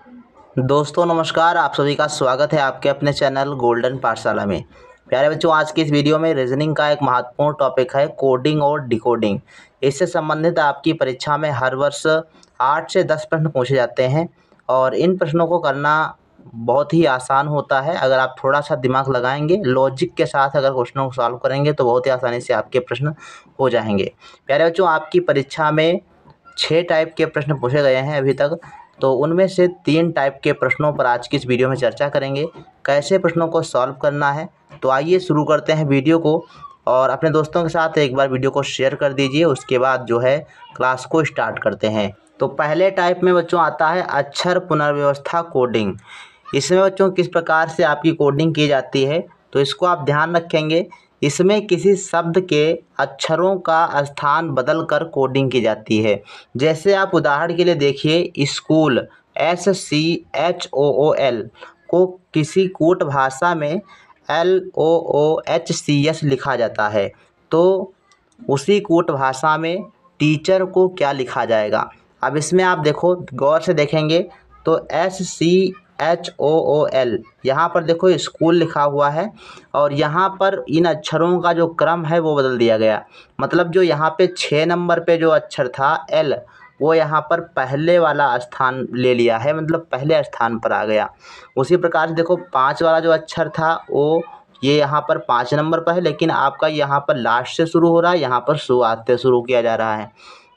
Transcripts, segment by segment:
दोस्तों नमस्कार, आप सभी का स्वागत है आपके अपने चैनल गोल्डन पाठशाला में। प्यारे बच्चों, आज की इस वीडियो में रीजनिंग का एक महत्वपूर्ण टॉपिक है कोडिंग और डिकोडिंग। इससे संबंधित आपकी परीक्षा में हर वर्ष 8 से 10 प्रश्न पूछे जाते हैं और इन प्रश्नों को करना बहुत ही आसान होता है। अगर आप थोड़ा सा दिमाग लगाएंगे, लॉजिक के साथ अगर क्वेश्चनों को सॉल्व करेंगे तो बहुत ही आसानी से आपके प्रश्न हो जाएंगे। प्यारे बच्चों, आपकी परीक्षा में 6 टाइप के प्रश्न पूछे गए हैं अभी तक, तो उनमें से 3 टाइप के प्रश्नों पर आज की इस वीडियो में चर्चा करेंगे। कैसे प्रश्नों को सॉल्व करना है, तो आइए शुरू करते हैं वीडियो को। और अपने दोस्तों के साथ एक बार वीडियो को शेयर कर दीजिए, उसके बाद जो है क्लास को स्टार्ट करते हैं। तो पहले टाइप में बच्चों आता है अक्षर पुनर्व्यवस्था कोडिंग। इसमें बच्चों किस प्रकार से आपकी कोडिंग की जाती है, तो इसको आप ध्यान रखेंगे। इसमें किसी शब्द के अक्षरों का स्थान बदलकर कोडिंग की जाती है। जैसे आप उदाहरण के लिए देखिए, स्कूल SCHOOL को किसी कूट भाषा में LOOHCS लिखा जाता है, तो उसी कूट भाषा में टीचर को क्या लिखा जाएगा। अब इसमें आप देखो, गौर से देखेंगे तो SCHOOL यहाँ पर देखो स्कूल लिखा हुआ है और यहाँ पर इन अक्षरों का जो क्रम है वो बदल दिया गया। मतलब जो यहाँ पे 6 नंबर पे जो अक्षर था L, वो यहाँ पर पहले वाला स्थान ले लिया है, मतलब पहले स्थान पर आ गया। उसी प्रकार से देखो 5 वाला जो अक्षर था वो ये यहाँ पर 5 नंबर पर है, लेकिन आपका यहाँ पर लास्ट से शुरू हो रहा है, यहाँ पर शुरुआत से शुरू किया जा रहा है।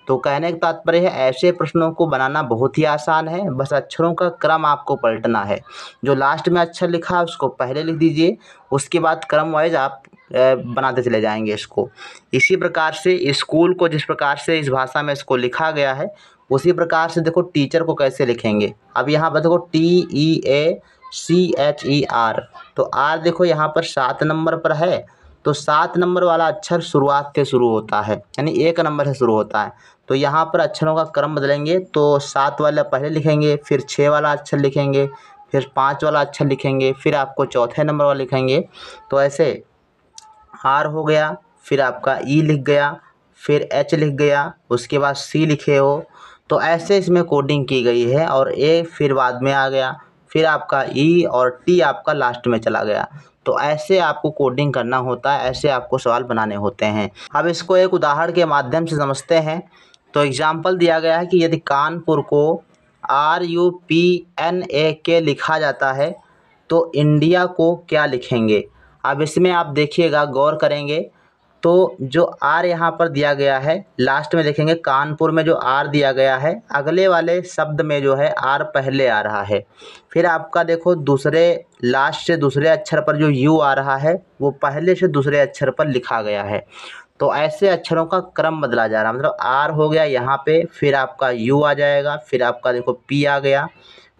तो कहने का तात्पर्य है, ऐसे प्रश्नों को बनाना बहुत ही आसान है, बस अक्षरों का क्रम आपको पलटना है। जो लास्ट में अक्षर लिखा है उसको पहले लिख दीजिए, उसके बाद क्रम वाइज आप बनाते चले जाएंगे इसको। इसी प्रकार से स्कूल को जिस प्रकार से इस भाषा में इसको लिखा गया है, उसी प्रकार से देखो टीचर को कैसे लिखेंगे। अब यहाँ पर देखो TEACHER, तो आर देखो यहाँ पर 7 नंबर पर है, तो 7 नंबर वाला अक्षर शुरुआत से शुरू होता है, यानी 1 नंबर से शुरू होता है। तो यहाँ पर अक्षरों का क्रम बदलेंगे, तो 7 वाला पहले लिखेंगे, फिर 6 वाला अक्षर लिखेंगे, फिर 5 वाला अक्षर लिखेंगे, फिर आपको चौथे नंबर वाला लिखेंगे। तो ऐसे आर हो गया, फिर आपका ई लिख गया, फिर एच लिख गया, उसके बाद सी लिखे हो। तो ऐसे इसमें कोडिंग की गई है और ए फिर बाद में आ गया, फिर आपका ई और टी आपका लास्ट में चला गया। तो ऐसे आपको कोडिंग करना होता है, ऐसे आपको सवाल बनाने होते हैं। अब इसको एक उदाहरण के माध्यम से समझते हैं। तो एग्जाम्पल दिया गया है कि यदि कानपुर को RUPNAK लिखा जाता है तो इंडिया को क्या लिखेंगे। अब इसमें आप देखिएगा, गौर करेंगे तो जो आर यहाँ पर दिया गया है, लास्ट में देखेंगे कानपुर में जो आर दिया गया है, अगले वाले शब्द में जो है आर पहले आ रहा है। फिर आपका देखो दूसरे लास्ट से दूसरे अक्षर पर जो यू आ रहा है वो पहले से दूसरे अक्षर पर लिखा गया है। तो ऐसे अक्षरों का क्रम बदला जा रहा है। मतलब आर हो गया यहाँ पे, फिर आपका यू आ जाएगा, फिर आपका देखो पी आ गया,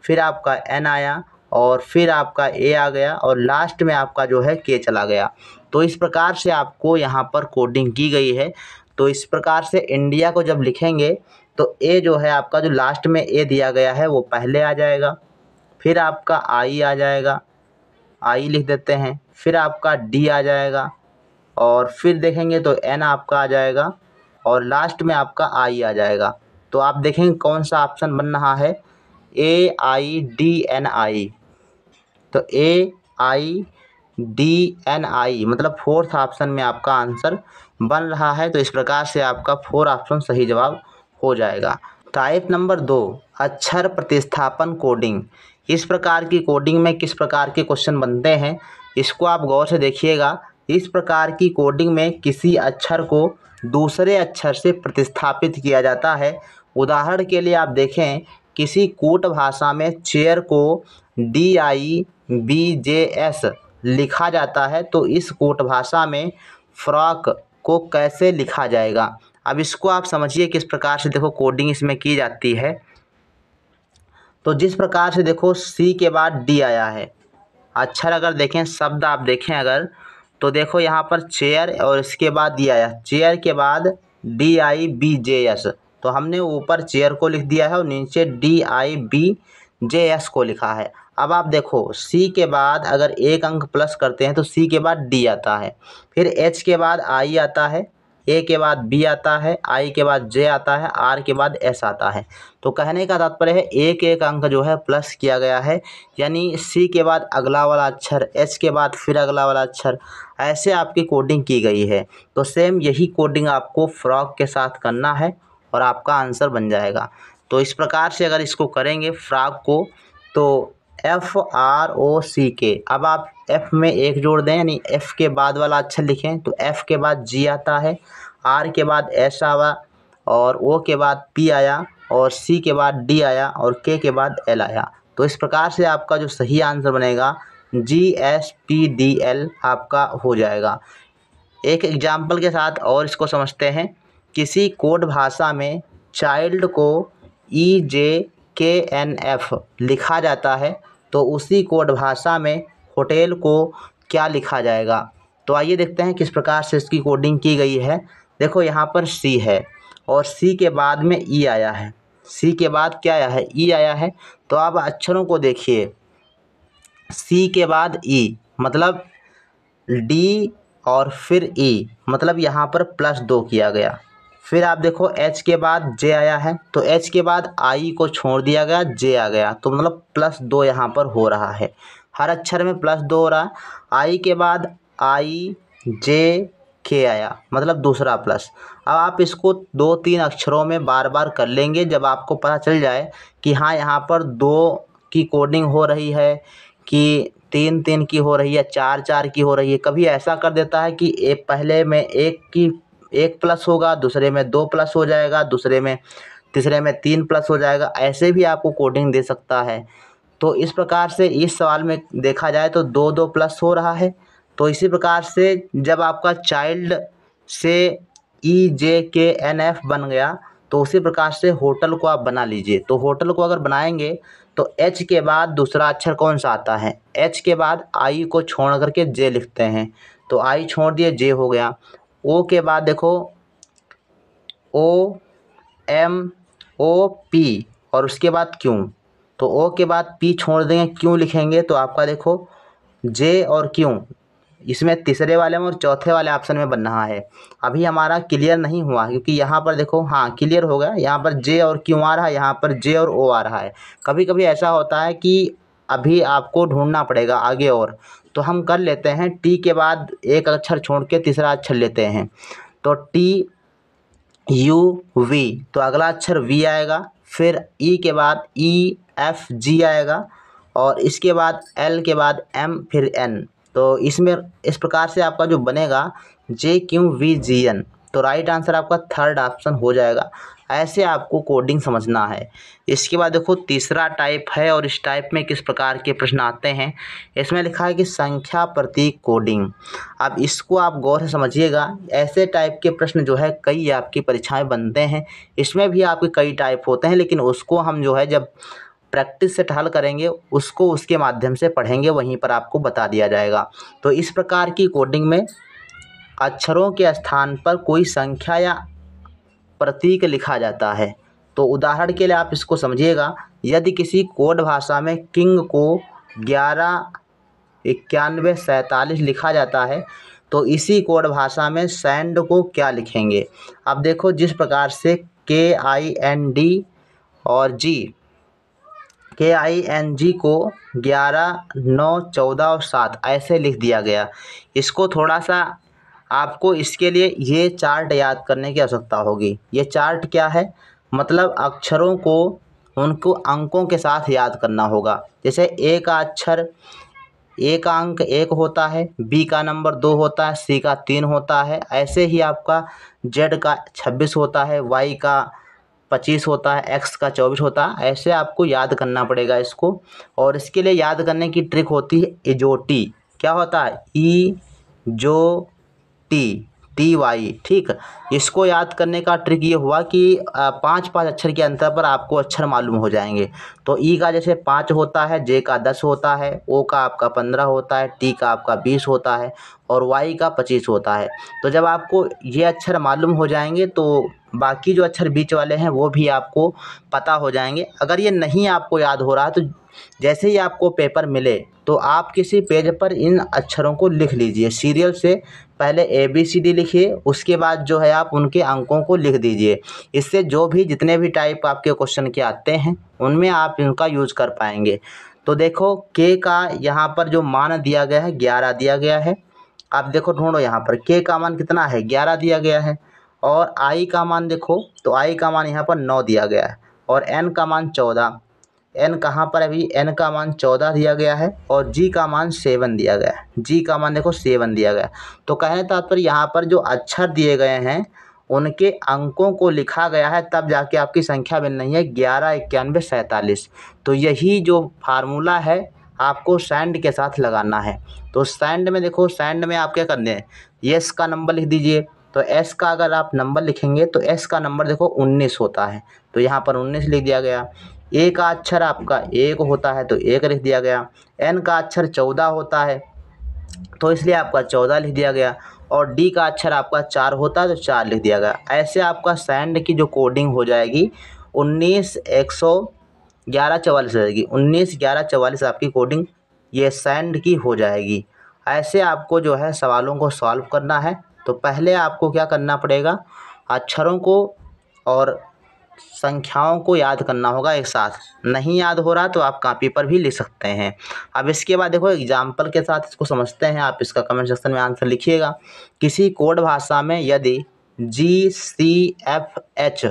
फिर आपका एन आया, और फिर आपका ए आ गया, और लास्ट में आपका जो है के चला गया। तो इस प्रकार से आपको यहाँ पर कोडिंग की गई है। तो इस प्रकार से इंडिया को जब लिखेंगे तो ए जो है आपका, जो लास्ट में ए दिया गया है वो पहले आ जाएगा, फिर आपका आई आ जाएगा, आई लिख देते हैं, फिर आपका डी आ जाएगा, और फिर देखेंगे तो एन आपका आ जाएगा, और लास्ट में आपका आई आ जाएगा। तो आप देखेंगे कौन सा ऑप्शन बन रहा है, AIDNI। तो AIDNI मतलब फोर्थ ऑप्शन में आपका आंसर बन रहा है। तो इस प्रकार से आपका 4 ऑप्शन सही जवाब हो जाएगा। टाइप नंबर 2, अक्षर प्रतिस्थापन कोडिंग। इस प्रकार की कोडिंग में किस प्रकार के क्वेश्चन बनते हैं, इसको आप गौर से देखिएगा। इस प्रकार की कोडिंग में किसी अक्षर को दूसरे अक्षर से प्रतिस्थापित किया जाता है। उदाहरण के लिए आप देखें, किसी कूट भाषा में चेयर को DIBJS लिखा जाता है, तो इस कूट भाषा में फ्रॉक को कैसे लिखा जाएगा। अब इसको आप समझिए किस प्रकार से देखो कोडिंग इसमें की जाती है। तो जिस प्रकार से देखो सी के बाद डी आया है, अक्षर अगर देखें, शब्द आप देखें अगर, तो देखो यहाँ पर चेयर और इसके बाद ये आया, चेयर के बाद DIBJS, तो हमने ऊपर चेयर को लिख दिया है और नीचे DIBJS को लिखा है। अब आप देखो सी के बाद अगर एक अंक प्लस करते हैं तो सी के बाद डी आता है, फिर एच के बाद आई आता है, ए के बाद बी आता है, आई के बाद जे आता है, आर के बाद एस आता है। तो कहने का तात्पर्य है एक एक अंक जो है प्लस किया गया है, यानी सी के बाद अगला वाला अक्षर, एच के बाद फिर अगला वाला अक्षर, ऐसे आपकी कोडिंग की गई है। तो सेम यही कोडिंग आपको फ्रॉक के साथ करना है और आपका आंसर बन जाएगा। तो इस प्रकार से अगर इसको करेंगे फ्रॉक को, तो FROCK, अब आप F में एक जोड़ दें, यानी F के बाद वाला अक्षर लिखें तो F के बाद G आता है, R के बाद S आवा, और O के बाद P आया, और C के बाद D आया, और K के बाद L आया। तो इस प्रकार से आपका जो सही आंसर बनेगा GSPDL आपका हो जाएगा। एक एग्जाम्पल के साथ और इसको समझते हैं। किसी कोड भाषा में चाइल्ड को EJKNF लिखा जाता है, तो उसी कोड भाषा में होटल को क्या लिखा जाएगा। तो आइए देखते हैं किस प्रकार से इसकी कोडिंग की गई है। देखो यहाँ पर C है और C के बाद में E आया है, C के बाद क्या आया है, E आया है। तो अब अक्षरों को देखिए, C के बाद E मतलब D और फिर E, मतलब यहाँ पर +2 किया गया। फिर आप देखो H के बाद J आया है, तो H के बाद I को छोड़ दिया गया, J आ गया, तो मतलब +2 यहाँ पर हो रहा है। हर अक्षर में +2 हो रहा है। I के बाद IJK आया, मतलब दूसरा प्लस। अब आप इसको 2-3 अक्षरों में बार बार कर लेंगे, जब आपको पता चल जाए कि हाँ यहाँ पर 2 की कोडिंग हो रही है, कि 3-3 की हो रही है, 4-4 की हो रही है। कभी ऐसा कर देता है कि एक पहले में एक प्लस होगा, दूसरे में 2 प्लस हो जाएगा, तीसरे में 3 प्लस हो जाएगा, ऐसे भी आपको कोडिंग दे सकता है। तो इस प्रकार से इस सवाल में देखा जाए तो 2-2 प्लस हो रहा है। तो इसी प्रकार से जब आपका चाइल्ड से EJKNF बन गया, तो उसी प्रकार से होटल को आप बना लीजिए। तो होटल को अगर बनाएंगे तो H के बाद दूसरा अक्षर कौन सा आता है, H के बाद I को छोड़ करके J लिखते हैं, तो I छोड़ दिए, J हो गया। O के बाद देखो OMOP और उसके बाद Q, तो O के बाद P छोड़ देंगे, Q लिखेंगे, तो आपका देखो J और Q इसमें तीसरे वाले में और चौथे वाले ऑप्शन में बन रहा है। अभी हमारा क्लियर नहीं हुआ, क्योंकि यहाँ पर देखो, हाँ क्लियर हो गया, यहाँ पर J और Q आ रहा है, यहाँ पर J और O आ रहा है। कभी कभी ऐसा होता है कि अभी आपको ढूंढना पड़ेगा आगे, और तो हम कर लेते हैं T के बाद एक अक्षर छोड़ के तीसरा अक्षर लेते हैं, तो TUV, तो अगला अक्षर V आएगा, फिर E के बाद EFG आएगा, और इसके बाद L के बाद M फिर N। तो इसमें इस प्रकार से आपका जो बनेगा JQVGN, तो राइट आंसर आपका थर्ड ऑप्शन हो जाएगा। ऐसे आपको कोडिंग समझना है। इसके बाद देखो तीसरा टाइप है, और इस टाइप में किस प्रकार के प्रश्न आते हैं। इसमें लिखा है कि संख्या प्रतीक कोडिंग। अब इसको आप गौर से समझिएगा। ऐसे टाइप के प्रश्न जो है कई आपकी परीक्षाएं बनते हैं, इसमें भी आपके कई टाइप होते हैं, लेकिन उसको हम जो है जब प्रैक्टिस से हल करेंगे, उसको उसके माध्यम से पढ़ेंगे, वहीं पर आपको बता दिया जाएगा। तो इस प्रकार की कोडिंग में अक्षरों के स्थान पर कोई संख्या या प्रतीक लिखा जाता है। तो उदाहरण के लिए आप इसको समझिएगा। यदि किसी कोड भाषा में किंग को 119147 लिखा जाता है, तो इसी कोड भाषा में सैंड को क्या लिखेंगे। अब देखो जिस प्रकार से KIND और KING को 11, 9, 14 और 7 ऐसे लिख दिया गया। इसको थोड़ा सा आपको इसके लिए ये चार्ट याद करने की आवश्यकता होगी। ये चार्ट क्या है, मतलब अक्षरों को उनको अंकों के साथ याद करना होगा। जैसे A का अक्षर, A का अंक 1 होता है, B का नंबर 2 होता है, C का 3 होता है। ऐसे ही आपका Z का 26 होता है, Y का 25 होता है, X का 24 होता है। ऐसे आपको याद करना पड़ेगा इसको। और इसके लिए याद करने की ट्रिक होती है इजोटी। क्या होता है, TY, ठीक। इसको याद करने का ट्रिक ये हुआ कि 5-5 अक्षर के अंतर पर आपको अक्षर मालूम हो जाएंगे। तो E का जैसे 5 होता है, J का 10 होता है, O का आपका 15 होता है, T का आपका 20 होता है, और Y का 25 होता है। तो जब आपको ये अक्षर मालूम हो जाएंगे, तो बाकी जो अक्षर बीच वाले हैं वो भी आपको पता हो जाएंगे। अगर ये नहीं आपको याद हो रहा तो जैसे ही आपको पेपर मिले तो आप किसी पेज पर इन अक्षरों को लिख लीजिए। सीरियल से पहले ABCD लिखिए, उसके बाद जो है आप उनके अंकों को लिख दीजिए। इससे जो भी जितने भी टाइप आपके क्वेश्चन के आते हैं उनमें आप इनका यूज़ कर पाएंगे। तो देखो के का यहाँ पर जो मान दिया गया है 11 दिया गया है। आप देखो ढूंढो यहाँ पर के का मान कितना है 11 दिया गया है। और आई का मान देखो तो आई का मान यहाँ पर 9 दिया गया है। और एन का मान 14। एन कहाँ पर है अभी, एन का मान 14 दिया गया है। और जी का मान 7 दिया गया है। जी का मान देखो 7 दिया गया है। तो कहने तात्पर्य यहाँ पर जो अक्षर दिए गए हैं उनके अंकों को लिखा गया है, तब जाके आपकी संख्या बन रही है 11, 91, 47। तो यही जो फार्मूला है आपको सैंड के साथ लगाना है। तो सैंड में देखो, सैंड में आप क्या करने हैं, एस का नंबर लिख दीजिए। तो एस का अगर आप नंबर लिखेंगे तो एस का नंबर देखो 19 होता है, तो यहाँ पर 19 लिख दिया गया। ए का अक्षर आपका 1 होता है तो 1 लिख दिया गया। एन का अक्षर 14 होता है तो इसलिए आपका 14 लिख दिया गया। और डी का अक्षर आपका 4 होता है तो 4 लिख दिया गया। ऐसे आपका सैंड की जो कोडिंग हो जाएगी 19 111 44 हो जाएगी। 19 11 44 आपकी कोडिंग ये सैंड की हो जाएगी। ऐसे आपको जो है सवालों को सॉल्व करना है। तो पहले आपको क्या करना पड़ेगा, अक्षरों को और संख्याओं को याद करना होगा एक साथ। नहीं याद हो रहा तो आप कॉपी पर भी लिख सकते हैं। अब इसके बाद देखो एग्जाम्पल के साथ इसको समझते हैं। आप इसका कमेंट सेक्शन में आंसर लिखिएगा। किसी कोड भाषा में यदि GCFH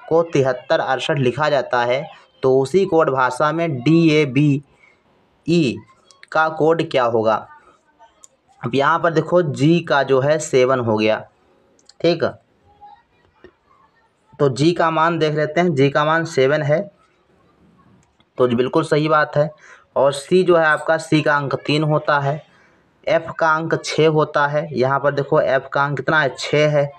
को 73 68 लिखा जाता है तो उसी कोड भाषा में DABE का कोड क्या होगा। अब यहाँ पर देखो जी का जो है 7 हो गया, ठीक है। तो जी का मान देख लेते हैं, जी का मान 7 है तो बिल्कुल सही बात है। और सी जो है आपका, सी का अंक 3 होता है। एफ़ का अंक 6 होता है। यहाँ पर देखो एफ़ का अंक कितना है 6 है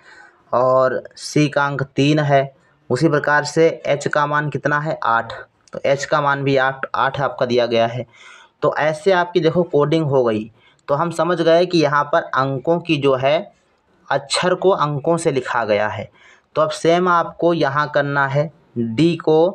और सी का अंक 3 है। उसी प्रकार से एच का मान कितना है 8, तो एच का मान भी 8 आपका दिया गया है। तो ऐसे आपकी देखो कोडिंग हो गई। तो हम समझ गए कि यहाँ पर अंकों की जो है अक्षर को अंकों से लिखा गया है। तो अब सेम आपको यहाँ करना है। डी को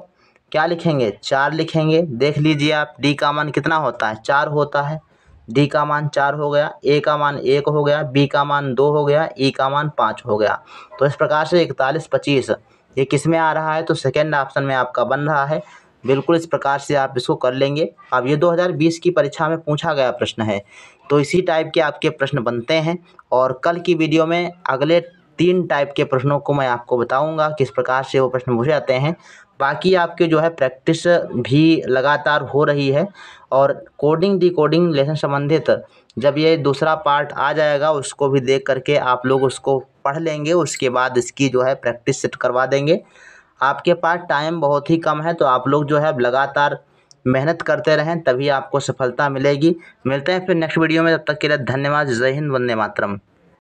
क्या लिखेंगे 4 लिखेंगे। देख लीजिए आप, डी का मान कितना होता है 4 होता है। डी का मान 4 हो गया, ए का मान 1 हो गया, बी का मान 2 हो गया, ई का मान 5 हो गया। तो इस प्रकार से 41 25 ये किस में आ रहा है, तो सेकेंड ऑप्शन में आपका बन रहा है। बिल्कुल इस प्रकार से आप इसको कर लेंगे। अब ये 2020 की परीक्षा में पूछा गया प्रश्न है, तो इसी टाइप के आपके प्रश्न बनते हैं। और कल की वीडियो में अगले 3 टाइप के प्रश्नों को मैं आपको बताऊंगा किस प्रकार से वो प्रश्न पूछे जाते हैं। बाकी आपके जो है प्रैक्टिस भी लगातार हो रही है। और कोडिंग डिकोडिंग लेसन संबंधित जब ये दूसरा पार्ट आ जाएगा उसको भी देख करके आप लोग उसको पढ़ लेंगे। उसके बाद इसकी जो है प्रैक्टिस सेट करवा देंगे। आपके पास टाइम बहुत ही कम है, तो आप लोग जो है अब लगातार मेहनत करते रहें, तभी आपको सफलता मिलेगी। मिलते हैं फिर नेक्स्ट वीडियो में, तब तक के लिए धन्यवाद। जय हिंद, वंदे मातरम।